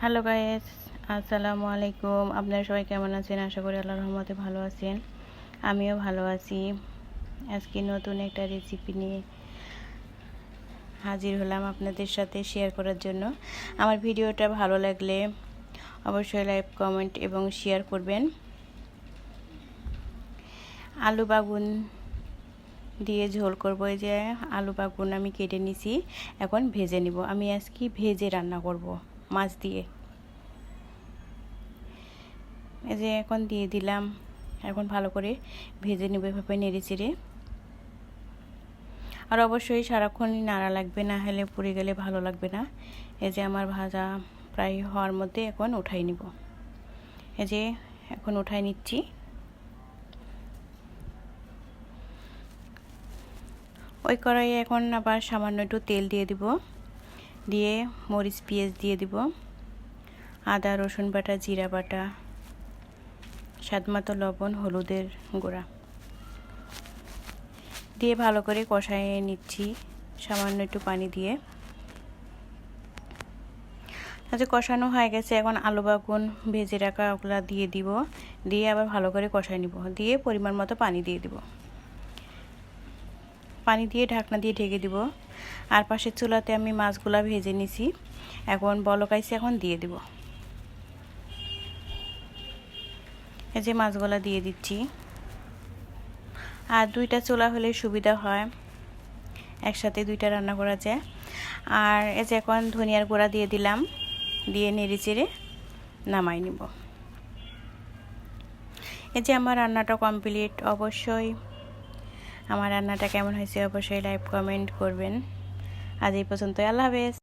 Hello guys, আসসালামু আলাইকুম। আপনারা সবাই কেমন আছেন? আশা করি আল্লাহর রহমতে ভালো আছেন। আমিও ভালো আছি। আজকে নতুন একটা রেসিপি নিয়ে হাজির হলাম আপনাদের সাথে শেয়ার করার জন্য। আমার ভিডিওটা ভালো লাগলে অবশ্যই লাইক, কমেন্ট এবং শেয়ার করবেন। আলু বাগুন দিয়ে ঝোল করব। এই যে আলু বাগুন আমি কেটে নিছি, এখন ভেজে নিব। আমি আজকে ভেজে রান্না করব মাছ দিয়ে। এই যে এখন দিয়ে দিলাম, এখন ভালো করে ভেজে নেবে এভাবে নেড়ে চেড়ে। আর অবশ্যই সারাক্ষণই নাড়া লাগবে, না হলে পুড়ে গেলে ভালো লাগবে না। এই যে আমার ভাজা প্রায় হওয়ার মধ্যে এখন উঠাই নিব। এই যে এখন উঠাই নিচ্ছি। ওই কড়াইয়ে এখন আবার সামান্য একটু তেল দিয়ে দিব, দিয়ে মরিচ পেঁয়াজ দিয়ে দিব, আদা রসুন বাটা, জিরা বাটা, স্বাদমতো লবণ, হলুদের গুঁড়া দিয়ে ভালো করে কষায় নিচ্ছি সামান্য একটু পানি দিয়ে। আচ্ছা, কষানো হয়ে গেছে। এখন আলু বাগুন ভেজে রাখা ওগুলা দিয়ে দিব, দিয়ে আবার ভালো করে কষায় নিব, দিয়ে পরিমাণ মতো পানি দিয়ে দিব। পানি দিয়ে ঢাকনা দিয়ে ঢেকে দিব। আর পাশের চুলাতে আমি মাছগুলা ভেজে নিছি, এখন বলকাইছে, এখন দিয়ে দিব। এই যে মাছগুলা দিয়ে দিচ্ছি। আর দুইটা চুলা হলে সুবিধা হয়, একসাথে দুইটা রান্না করা যায়। আর এই যে এখন ধনিয়ার গুঁড়া দিয়ে দিলাম, দিয়ে নেড়ে চেড়ে নামাই নিব। এই যে আমার রান্নাটা কমপ্লিট। অবশ্যই আমার রান্নাটা কেমন হয়েছে অবশ্যই লাইক কমেন্ট করবেন। আজ এই পর্যন্ত, আল্লাহ হাফেজ।